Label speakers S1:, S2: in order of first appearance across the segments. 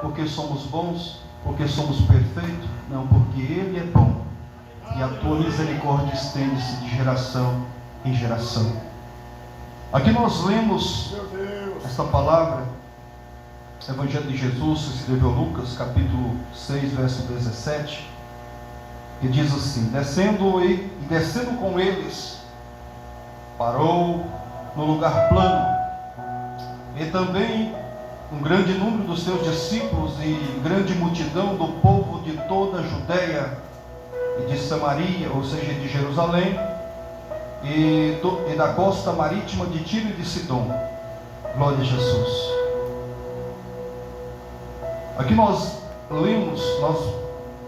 S1: porque somos bons, porque somos perfeitos. Não, porque Ele é bom e a tua misericórdia estende-se de geração em geração. Aqui nós lemos esta palavra, Evangelho de Jesus, que escreveu Lucas, capítulo 6, verso 17, que diz assim: descendo com eles, parou no lugar plano, e também um grande número dos seus discípulos e grande multidão do povo de toda a Judeia e de Samaria, ou seja, de Jerusalém, e da costa marítima de Tiro e de Sidom. Glória a Jesus. Aqui nós lemos, nós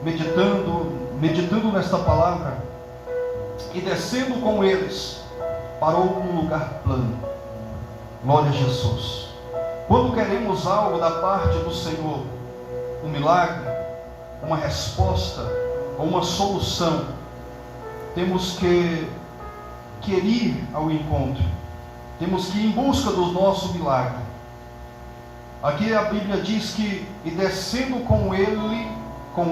S1: meditando nesta palavra, e descendo com eles, parou num lugar plano. Glória a Jesus. Quando queremos algo da parte do Senhor, um milagre, uma resposta ou uma solução, temos que ir ao encontro, temos que ir em busca do nosso milagre. Aqui a Bíblia diz que, e descendo com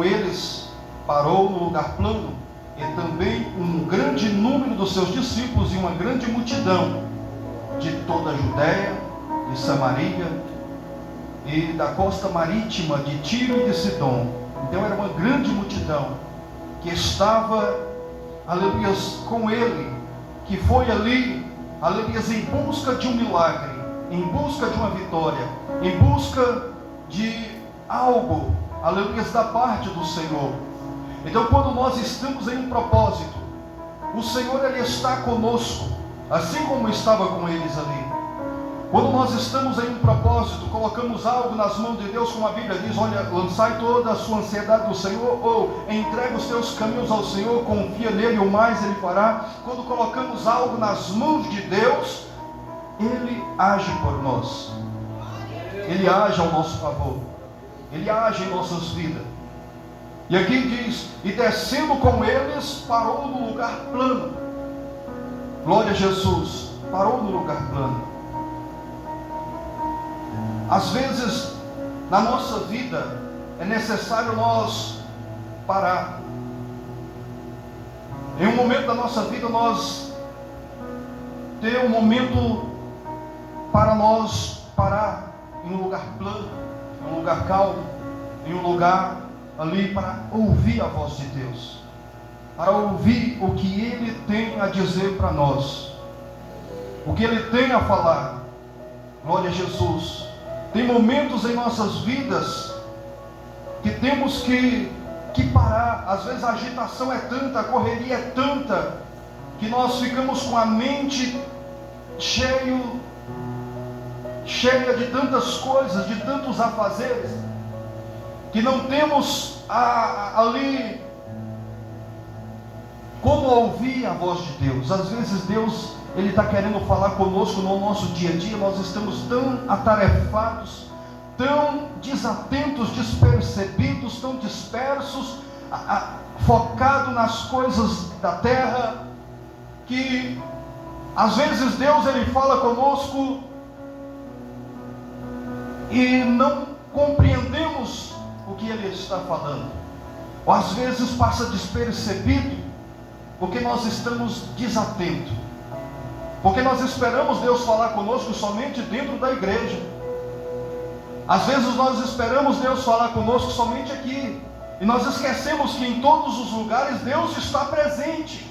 S1: eles, parou no lugar plano, e também um grande número dos seus discípulos e uma grande multidão de toda a Judeia, de Samaria e da costa marítima de Tiro e de Sidom. Então era uma grande multidão que estava, aleluias, com ele, que foi ali, aleluias, em busca de um milagre, em busca de uma vitória, em busca de algo, aleluias, da parte do Senhor. Então, quando nós estamos em um propósito, o Senhor, Ele está conosco, assim como estava com eles ali. Quando nós estamos em um propósito, colocamos algo nas mãos de Deus, como a Bíblia diz: olha, lançai toda a sua ansiedade no Senhor, ou entrega os teus caminhos ao Senhor, confia nele, o mais Ele fará. Quando colocamos algo nas mãos de Deus, Ele age por nós, Ele age ao nosso favor, Ele age em nossas vidas. E aqui diz: e descendo com eles, parou no lugar plano. Glória a Jesus, parou no lugar plano. Às vezes, na nossa vida, é necessário nós parar. Em um momento da nossa vida, nós ter um momento para nós parar em um lugar plano, em um lugar calmo, em um lugar ali para ouvir a voz de Deus, para ouvir o que Ele tem a dizer para nós, o que Ele tem a falar. Glória a Jesus. Tem momentos em nossas vidas que temos que parar. Às vezes a agitação é tanta, a correria é tanta, que nós ficamos com a mente cheia de tantas coisas, de tantos afazeres, que não temos ali como ouvir a voz de Deus. Às vezes Deus, Ele está querendo falar conosco no nosso dia a dia. Nós estamos tão atarefados, tão desatentos, despercebidos, tão dispersos, focados nas coisas da terra, que às vezes Deus, Ele fala conosco e não compreendemos o que Ele está falando, ou às vezes passa despercebido, porque nós estamos desatentos, porque nós esperamos Deus falar conosco somente dentro da igreja. Às vezes nós esperamos Deus falar conosco somente aqui, e nós esquecemos que em todos os lugares Deus está presente.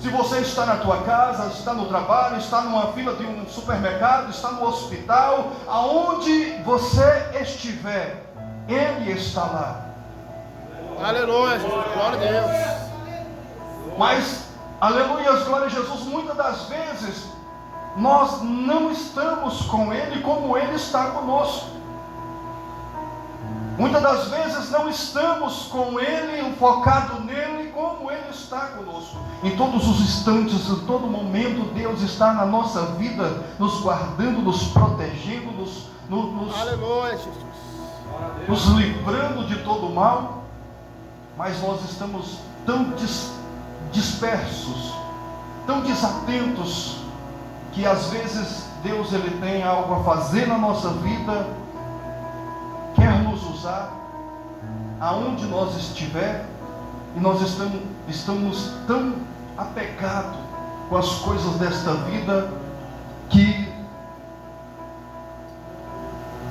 S1: Se você está na tua casa, está no trabalho, está numa fila de um supermercado, está no hospital, aonde você estiver, Ele está lá.
S2: Aleluia, glória a Deus.
S1: Mas, aleluia, glória a Jesus, muitas das vezes nós não estamos com Ele como Ele está conosco. Muitas das vezes não estamos com Ele, focado nele, como Ele está conosco. Em todos os instantes, em todo momento, Deus está na nossa vida, nos guardando, nos protegendo,
S2: Aleluia, Jesus.
S1: nos livrando de todo mal. Mas nós estamos tão dispersos, tão desatentos, que às vezes Deus, Ele tem algo a fazer na nossa vida, quer nos usar aonde nós estiver, e nós estamos tão apegados com as coisas desta vida, que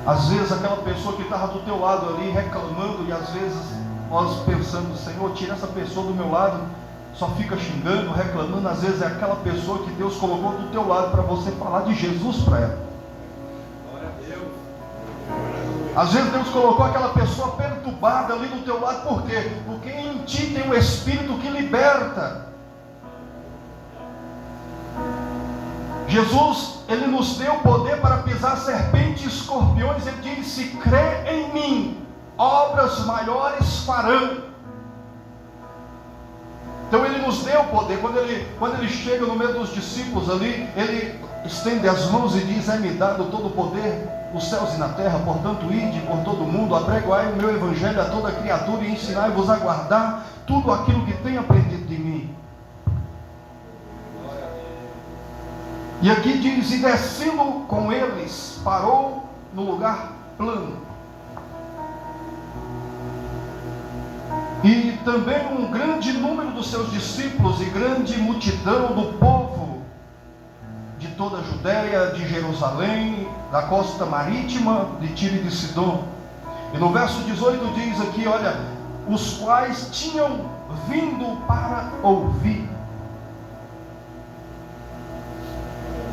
S1: às vezes aquela pessoa que estava do teu lado ali reclamando, e às vezes nós pensamos: Senhor, tira essa pessoa do meu lado, só fica xingando, reclamando. Às vezes é aquela pessoa que Deus colocou do teu lado para você falar de Jesus para ela. Às vezes Deus colocou aquela pessoa perturbada ali do teu lado. Por quê? Porque em ti tem um Espírito que liberta. Jesus, Ele nos deu poder para pisar serpentes e escorpiões. Ele disse: se crê em mim, obras maiores farão. Então Ele nos deu poder. Quando ele chega no meio dos discípulos ali, Ele estende as mãos e diz: é-me dado todo o poder nos céus e na terra, portanto ide por todo o mundo, apregoai o meu evangelho a toda criatura e ensinai-vos a guardar tudo aquilo que tem aprendido de mim. E aqui diz: e descendo com eles, parou no lugar plano. E também um grande número dos seus discípulos e grande multidão do povo de toda a Judéia, de Jerusalém, da costa marítima, de Tiro e de Sidom. E no verso 18 diz aqui, olha, os quais tinham vindo para ouvir.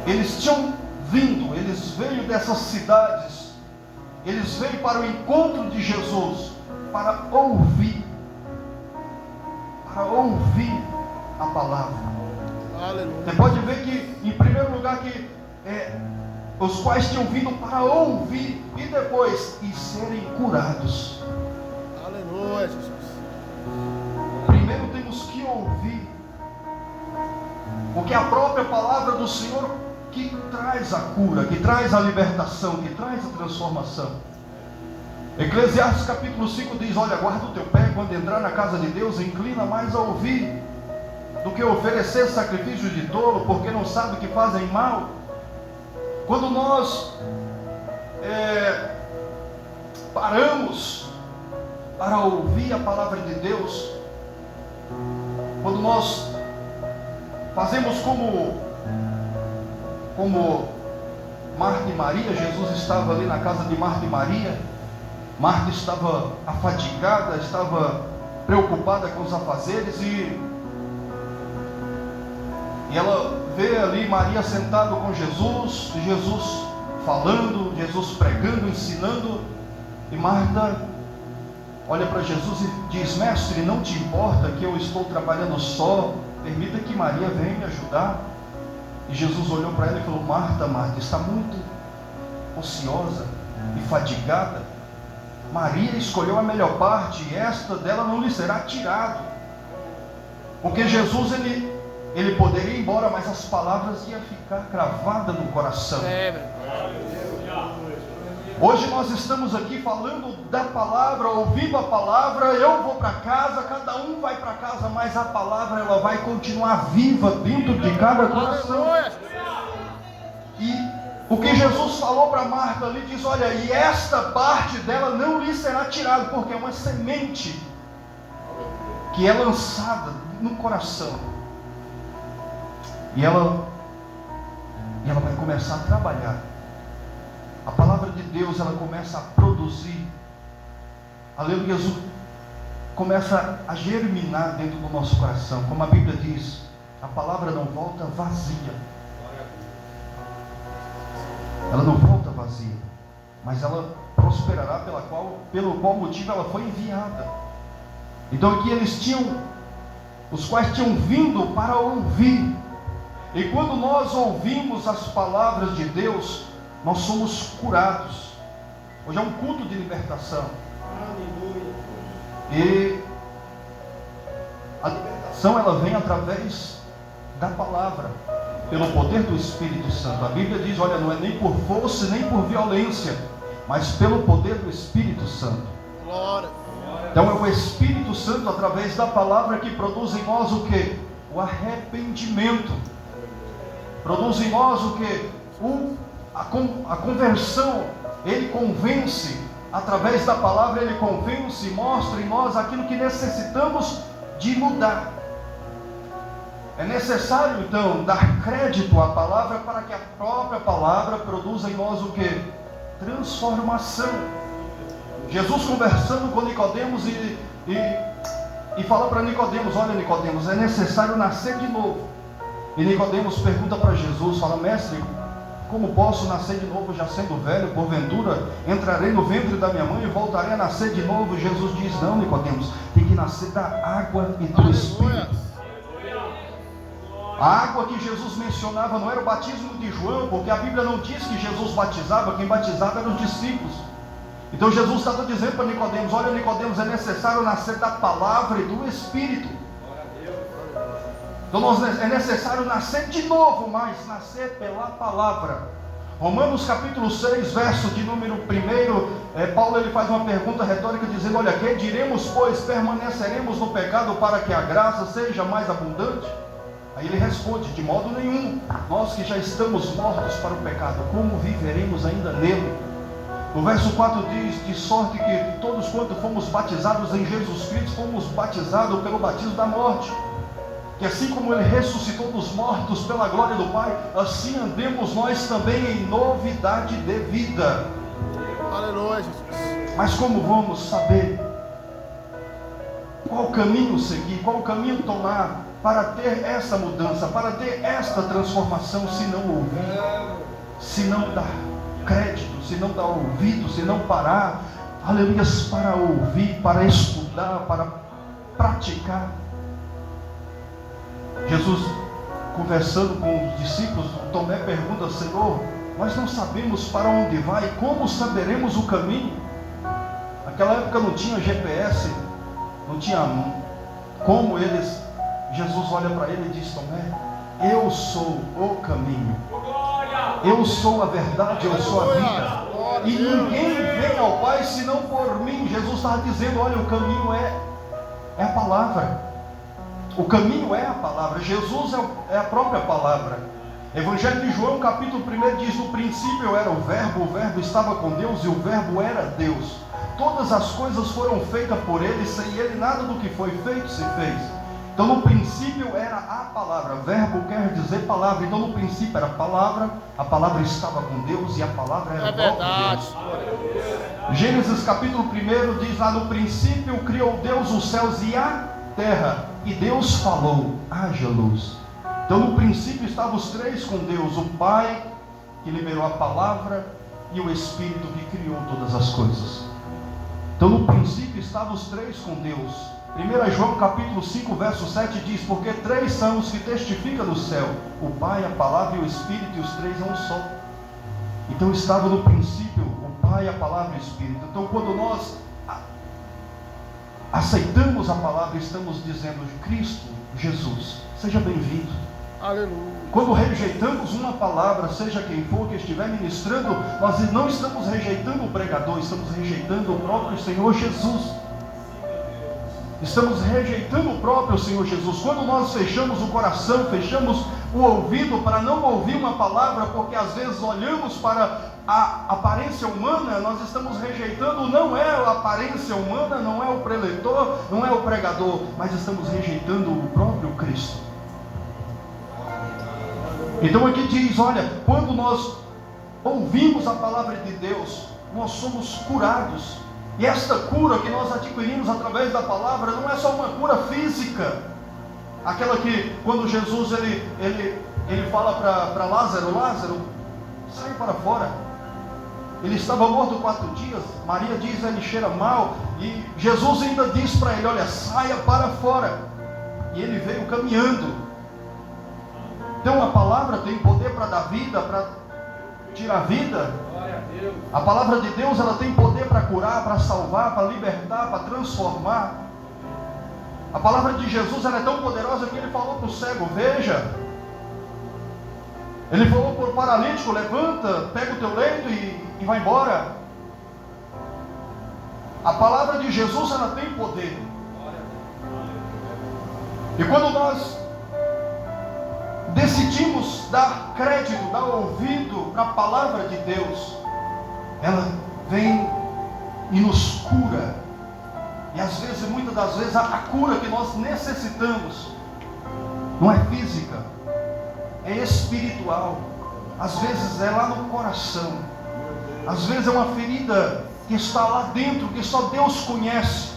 S1: Eles tinham vindo, eles veio dessas cidades, eles veio para o encontro de Jesus, para ouvir a palavra.
S2: Aleluia.
S1: Você pode ver que, em primeiro lugar, que os quais tinham vindo para ouvir, e depois, e serem curados.
S2: Aleluia, Jesus.
S1: Primeiro temos que ouvir, porque a própria palavra do Senhor que traz a cura, que traz a libertação, que traz a transformação. Eclesiastes capítulo 5 diz: olha, guarda o teu pé quando entrar na casa de Deus, inclina mais a ouvir do que oferecer sacrifício de tolo, porque não sabe que fazem mal. Quando nós paramos para ouvir a palavra de Deus, quando nós fazemos como Marta e Maria, Jesus estava ali na casa de Marta e Maria. Marta estava afadigada, estava preocupada com os afazeres, e ela vê ali Maria sentada com Jesus, Jesus falando, Jesus pregando, ensinando, e Marta olha para Jesus e diz: mestre, não te importa que eu estou trabalhando só? Permita que Maria venha me ajudar. E Jesus olhou para ela e falou: Marta, Marta, está muito ociosa e fadigada. Maria escolheu a melhor parte, e esta dela não lhe será tirado. Porque Jesus, ele poderia ir embora, mas as palavras iam ficar cravadas no coração. Hoje nós estamos aqui falando da palavra, ouvindo a palavra. Eu vou para casa, cada um vai para casa, mas a palavra, ela vai continuar viva dentro de cada coração. E o que Jesus falou para Marta ali, diz: olha, e esta parte dela não lhe será tirada, porque é uma semente que é lançada no coração, e ela vai começar a trabalhar. A palavra de Deus, ela começa a produzir, aleluia, começa a germinar dentro do nosso coração. Como a Bíblia diz, a palavra não volta vazia. Ela não volta vazia, mas ela prosperará pelo qual motivo ela foi enviada. Então aqui os quais tinham vindo para ouvir. E quando nós ouvimos as palavras de Deus, nós somos curados. Hoje é um culto de libertação. E a libertação, ela vem através da palavra, pelo poder do Espírito Santo. A Bíblia diz: olha, não é nem por força nem por violência, mas pelo poder do Espírito Santo.
S2: Glória.
S1: Então é o Espírito Santo, através da palavra, que produz em nós o quê? O arrependimento. Produz em nós o quê? A conversão. Ele convence através da palavra, Ele convence e mostra em nós aquilo que necessitamos de mudar. É necessário, então, dar crédito à palavra para que a própria palavra produza em nós o que? Transformação. Jesus conversando com Nicodemos e fala para Nicodemos: olha, Nicodemos, é necessário nascer de novo. E Nicodemos pergunta para Jesus, fala: mestre, como posso nascer de novo já sendo velho? Porventura entrarei no ventre da minha mãe e voltarei a nascer de novo? Jesus diz: não, Nicodemos, tem que nascer da água e do Espírito. A água que Jesus mencionava não era o batismo de João, porque a Bíblia não diz que Jesus batizava, quem batizava eram os discípulos. Então Jesus estava dizendo para Nicodemos: olha, Nicodemos, é necessário nascer da palavra e do Espírito. Então é necessário nascer de novo, mas nascer pela palavra. Romanos capítulo 6, verso de número 1, Paulo ele faz uma pergunta retórica dizendo: olha, que diremos, pois, permaneceremos no pecado para que a graça seja mais abundante? Aí ele responde: de modo nenhum. Nós que já estamos mortos para o pecado, como viveremos ainda nele? No verso 4 diz: de sorte que todos quanto fomos batizados em Jesus Cristo, fomos batizados pelo batismo da morte. Que assim como Ele ressuscitou dos mortos pela glória do Pai, assim andemos nós também em novidade de vida.
S2: Aleluia, Jesus.
S1: Mas como vamos saber qual caminho seguir, qual caminho tomar para ter essa mudança, para ter esta transformação, se não ouvir, se não dar crédito, se não dar ouvido, se não parar, aleluia, para ouvir, para estudar, para praticar? Jesus, conversando com os discípulos, Tomé pergunta: Senhor, nós não sabemos para onde vai, como saberemos o caminho? Naquela época não tinha GPS, não tinha como eles. Jesus olha para ele e diz: Tomé, eu sou o caminho, eu sou a verdade, eu sou a vida, e ninguém vem ao Pai senão por mim. Jesus estava dizendo: olha, o caminho é a palavra. O caminho é a palavra. Jesus é a própria palavra. Evangelho de João capítulo 1 diz: no princípio era o verbo estava com Deus e o verbo era Deus. Todas as coisas foram feitas por ele, sem ele nada do que foi feito se fez. Então no princípio era a palavra. Verbo quer dizer palavra. Então no princípio era a palavra estava com Deus e a palavra era o próprio Deus. Gênesis capítulo 1 diz lá: no princípio criou Deus os céus e a terra, e Deus falou: haja luz. Então no princípio estavam os três com Deus: o Pai que liberou a palavra e o Espírito que criou todas as coisas. Então no princípio estavam os três com Deus. 1 João capítulo 5 verso 7 diz: porque três são os que testificam no céu, o Pai, a palavra e o Espírito, e os três é um só. Então estava no princípio o Pai, a palavra e o Espírito. Então quando nós aceitamos a palavra, estamos dizendo: Cristo, Jesus, seja bem-vindo.
S2: Aleluia.
S1: Quando rejeitamos uma palavra, seja quem for que estiver ministrando, nós não estamos rejeitando o pregador, estamos rejeitando o próprio Senhor Jesus. Estamos rejeitando o próprio Senhor Jesus. Quando nós fechamos o coração, fechamos o ouvido para não ouvir uma palavra, porque às vezes olhamos para a aparência humana, nós estamos rejeitando, não é a aparência humana, não é o preletor, não é o pregador, mas estamos rejeitando o próprio Cristo. Então aqui diz: olha, quando nós ouvimos a palavra de Deus, nós somos curados. E esta cura que nós adquirimos através da palavra não é só uma cura física, aquela que quando Jesus ele fala para Lázaro: Lázaro, sai para fora. Ele estava morto 4 dias, Maria diz: ele cheira mal, e Jesus ainda diz para ele: olha, saia para fora. E ele veio caminhando. Então a palavra tem poder para dar vida, para tirar vida. A palavra de Deus, ela tem poder para curar, para salvar, para libertar, para transformar. A palavra de Jesus, ela é tão poderosa que ele falou para o cego: veja. Ele falou para o paralítico: levanta, pega o teu leito e vai embora. A palavra de Jesus, ela tem poder. E quando nós decidimos dar crédito, dar ouvido para a palavra de Deus, ela vem e nos cura. E às vezes, muitas das vezes, a cura que nós necessitamos não é física, é espiritual. Às vezes é lá no coração. Às vezes é uma ferida que está lá dentro, que só Deus conhece.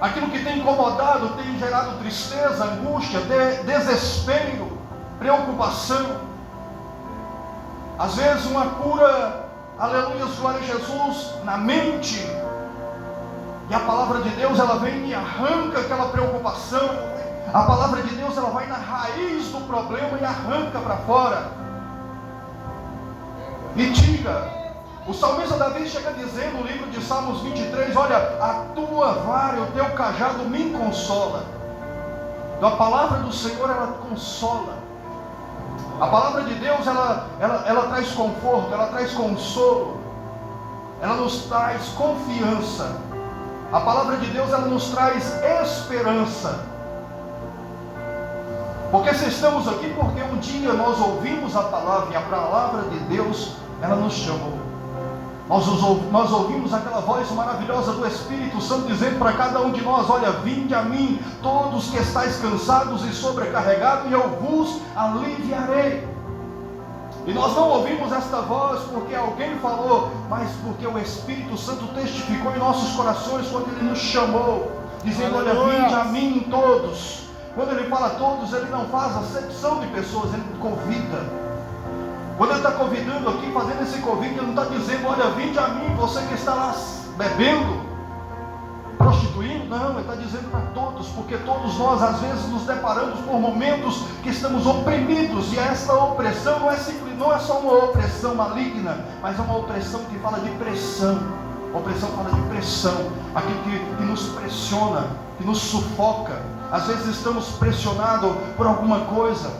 S1: Aquilo que tem incomodado, tem gerado tristeza, angústia, desespero, preocupação. Às vezes uma cura, aleluia, glória a Jesus, na mente. E a palavra de Deus, ela vem e arranca aquela preocupação. A palavra de Deus, ela vai na raiz do problema e arranca para fora. E tira. O salmista Davi chega dizendo no livro de Salmos 23, olha, a tua vara e o teu cajado me consola. Então a palavra do Senhor, ela consola. A palavra de Deus, ela traz conforto, ela traz consolo. Ela nos traz confiança. A palavra de Deus, ela nos traz esperança. Porque se estamos aqui, porque um dia nós ouvimos a palavra, e a palavra de Deus, ela nos chamou. Nós ouvimos aquela voz maravilhosa do Espírito Santo dizendo para cada um de nós, olha, vinde a mim, todos que estáis cansados e sobrecarregados, e eu vos aliviarei. E nós não ouvimos esta voz porque alguém falou, mas porque o Espírito Santo testificou em nossos corações quando Ele nos chamou, dizendo, olha, vinde a mim todos. Quando Ele fala todos, Ele não faz acepção de pessoas, Ele convida. Quando Ele está convidando aqui, fazendo esse convite, Ele não está dizendo, olha, vinde a mim, você que está lá bebendo, prostituindo. Não, Ele está dizendo para todos, porque todos nós às vezes nos deparamos por momentos que estamos oprimidos, e essa opressão não é só uma opressão maligna, mas é uma opressão que fala de pressão. Opressão fala de pressão, aquilo que nos pressiona, que nos sufoca. Às vezes estamos pressionados por alguma coisa,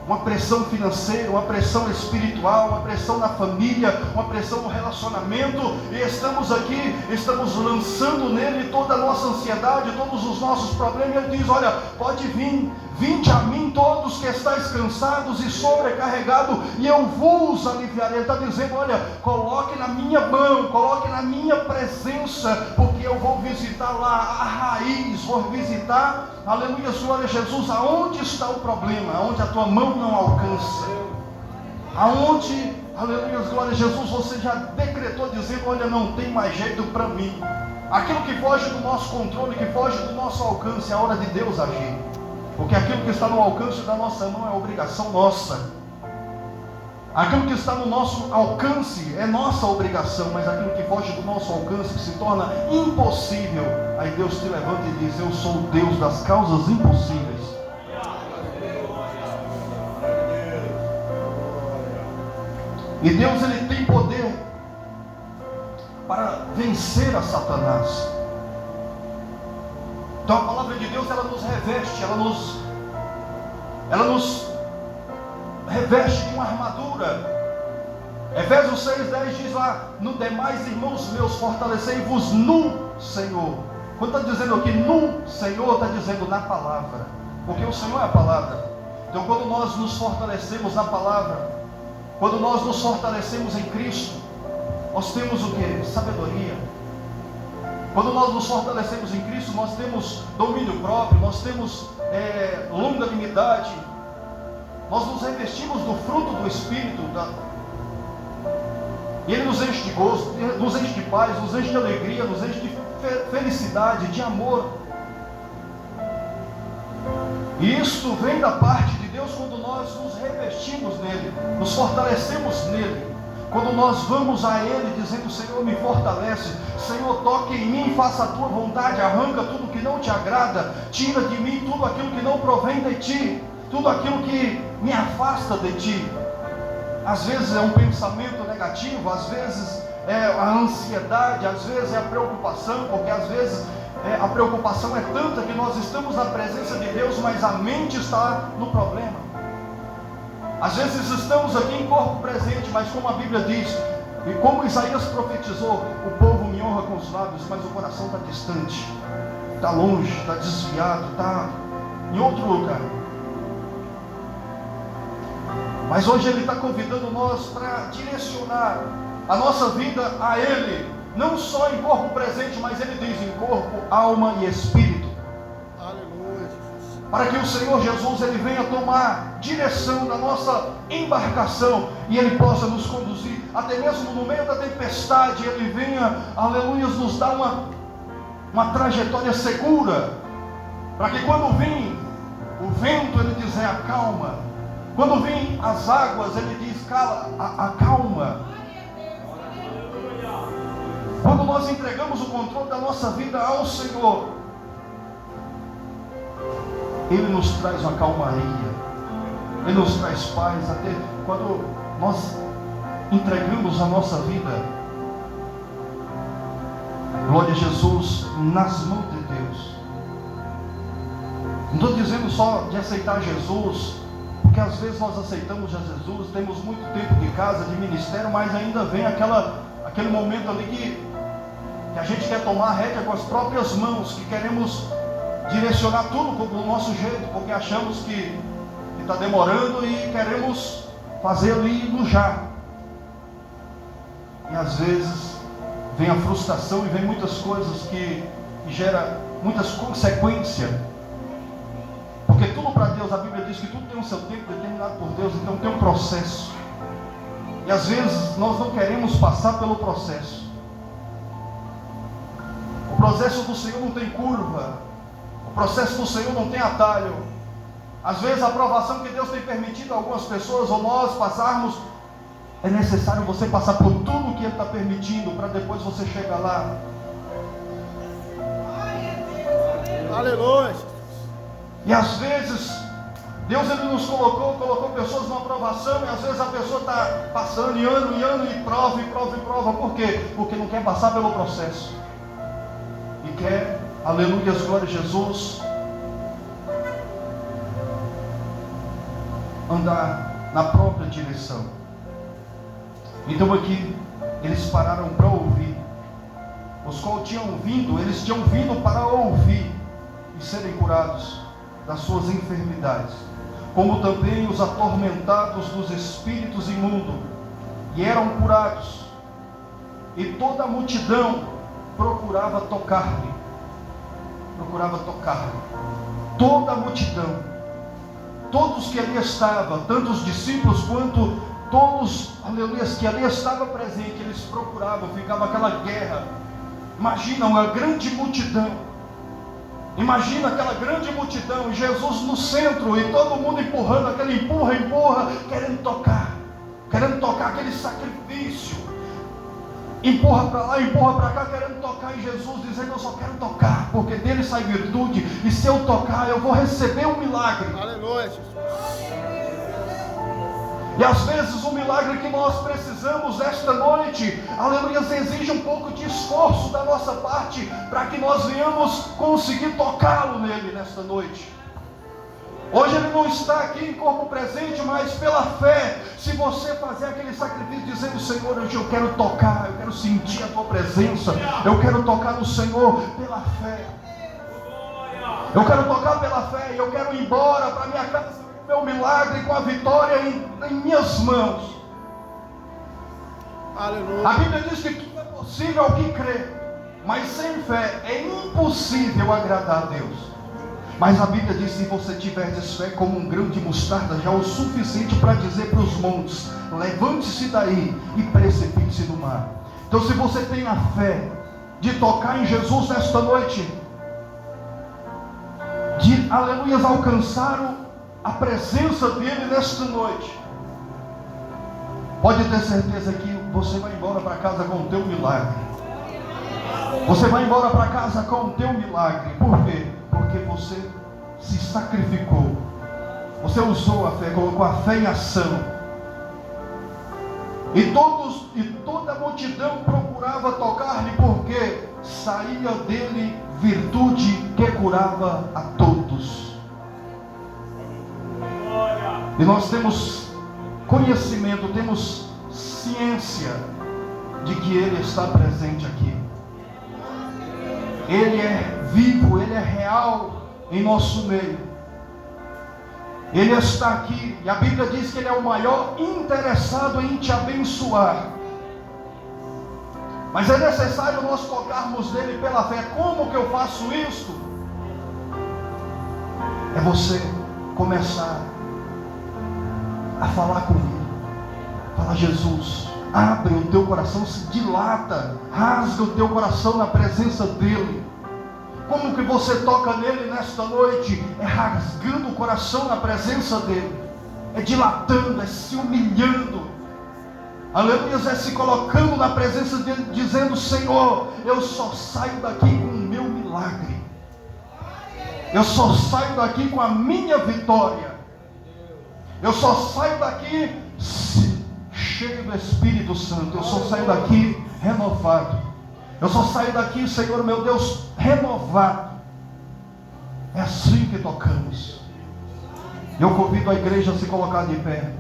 S1: uma pressão financeira, uma pressão espiritual, uma pressão na família, uma pressão no relacionamento, e estamos aqui, estamos lançando nele toda a nossa ansiedade, todos os nossos problemas. Ele diz, olha, pode vir, vinde a mim todos que estáis cansados e sobrecarregados, e eu vos aliviarei. Ele está dizendo, olha, coloque na minha mão, coloque na minha presença, porque eu vou visitar lá a raiz, vou visitar, aleluia, glória a Jesus, aonde está o problema, aonde a tua mão não alcança, aonde, aleluia, glória a Jesus, você já decretou dizendo, olha, não tem mais jeito para mim. Aquilo que foge do nosso controle, que foge do nosso alcance, é a hora de Deus agir. Porque aquilo que está no alcance da nossa mão é obrigação nossa. Aquilo que está no nosso alcance é nossa obrigação, mas aquilo que foge do nosso alcance, que se torna impossível, aí Deus te levanta e diz, eu sou o Deus das causas impossíveis. E Deus, Ele tem poder para vencer a Satanás. Então a palavra de Deus, ela nos reveste, ela nos reveste de uma armadura. Efésios 6:10 diz lá, no demais, irmãos meus, fortalecei-vos no Senhor. Quando está dizendo aqui no Senhor, está dizendo na palavra, porque o Senhor é a palavra. Então quando nós nos fortalecemos na palavra, quando nós nos fortalecemos em Cristo, nós temos o que? Sabedoria. Quando nós nos fortalecemos em Cristo, nós temos domínio próprio, nós temos longanimidade, nós nos revestimos do fruto do Espírito, e Ele nos enche de gozo, nos enche de paz, nos enche de alegria, nos enche de felicidade, de amor. E isto vem da parte de Deus quando nós nos revestimos nele, nos fortalecemos nele. Quando nós vamos a Ele dizendo, Senhor, me fortalece, Senhor, toque em mim, faça a tua vontade, arranca tudo que não te agrada, tira de mim tudo aquilo que não provém de ti, tudo aquilo que me afasta de ti. Às vezes é um pensamento negativo, às vezes é a ansiedade, às vezes é a preocupação, porque às vezes a preocupação é tanta que nós estamos na presença de Deus, mas a mente está no problema. Às vezes estamos aqui em corpo presente, mas como a Bíblia diz, e como Isaías profetizou, o povo me honra com os lábios, mas o coração está distante, está longe, está desviado, está em outro lugar. Mas hoje Ele está convidando nós para direcionar a nossa vida a Ele, não só em corpo presente, mas ele diz em corpo, alma e espírito.
S2: Aleluia, Jesus.
S1: Para que o Senhor Jesus ele venha tomar direção da nossa embarcação e ele possa nos conduzir, até mesmo no meio da tempestade, ele venha, aleluia, nos dar uma trajetória segura, para que quando vir o vento, ele diz, acalma. Quando vir as águas, ele diz, acalma. Quando nós entregamos o controle da nossa vida ao Senhor, ele nos traz uma calmaria, ele nos traz paz. Até quando nós entregamos a nossa vida, glória a Jesus, nas mãos de Deus. Não estou dizendo só de aceitar Jesus, porque às vezes nós aceitamos Jesus, temos muito tempo de casa, de ministério, mas ainda vem aquele momento ali que a gente quer tomar a rédea com as próprias mãos, que queremos direcionar tudo do nosso jeito, porque achamos que está demorando e queremos fazer ali no já. E às vezes vem a frustração e vem muitas coisas que gera muitas consequências. Porque tudo para Deus, a Bíblia diz que tudo tem o seu tempo determinado por Deus, então tem um processo. E às vezes nós não queremos passar pelo processo. O processo do Senhor não tem curva. O processo do Senhor não tem atalho. Às vezes a aprovação que Deus tem permitido a algumas pessoas ou nós passarmos, é necessário você passar por tudo que Ele está permitindo, para depois você chegar lá.
S2: Aleluia.
S1: E às vezes Deus ele nos colocou pessoas numa aprovação, e às vezes a pessoa está passando e ano, e prova. Por quê? Porque não quer passar pelo processo. E quer, aleluia, glória a Jesus, andar na própria direção. Então aqui eles pararam para ouvir. Os quais eles tinham vindo para ouvir e serem curados das suas enfermidades, como também os atormentados dos espíritos imundos, e eram curados. E toda a multidão procurava tocar-lhe. Toda a multidão, todos que ali estavam, tanto os discípulos quanto todos, aleluia, que ali estavam presentes, eles procuravam, ficava aquela guerra. Imagina uma grande multidão. Imagina aquela grande multidão, Jesus no centro e todo mundo empurrando, aquele empurra, querendo tocar aquele sacrifício. Empurra para lá, empurra para cá, querendo tocar em Jesus, dizendo: eu só quero tocar, porque dele sai virtude, e se eu tocar, eu vou receber um milagre.
S2: Aleluia, Jesus.
S1: E às vezes o milagre que nós precisamos esta noite, aleluia, exige um pouco de esforço da nossa parte, para que nós venhamos conseguir tocá-lo nele nesta noite. Hoje ele não está aqui em corpo presente, mas pela fé, se você fazer aquele sacrifício dizendo: Senhor, hoje eu quero tocar, eu quero sentir a tua presença, eu quero tocar no Senhor pela fé. Eu quero tocar pela fé, e eu quero ir embora para minha casa com o meu milagre, com a vitória em minhas mãos.
S2: Aleluia.
S1: A Bíblia diz que tudo é possível ao que crê, mas sem fé é impossível agradar a Deus. Mas a Bíblia diz: se você tiverdes fé como um grão de mostarda, já é o suficiente para dizer para os montes: levante-se daí e precipite-se no mar. Então, se você tem a fé de tocar em Jesus nesta noite, de, aleluia, alcançar a presença dele nesta noite, pode ter certeza que você vai embora para casa com o teu milagre. Você vai embora para casa com o teu milagre. Por quê? Porque você se sacrificou. Você usou a fé, colocou a fé em ação. E toda a multidão procurava tocar-lhe, porque saía dele virtude que curava a todos. E nós temos conhecimento, temos ciência de que ele está presente aqui. Ele é vivo, ele é real em nosso meio. Ele está aqui, e a Bíblia diz que ele é o maior interessado em te abençoar. Mas é necessário nós tocarmos nele pela fé. Como que eu faço isso? É você começar a falar com ele. Fala: Jesus, abre o teu coração, se dilata, rasga o teu coração na presença dele. Como que você toca nele nesta noite? É rasgando o coração na presença dele, é dilatando, é se humilhando, aleluia, é se colocando na presença dele, dizendo: Senhor, eu só saio daqui com o meu milagre, eu só saio daqui com a minha vitória, eu só saio daqui cheio do Espírito Santo, eu só saio daqui renovado, eu só saio daqui, Senhor meu Deus, renovado. É assim que tocamos. Eu convido a igreja a se colocar de pé.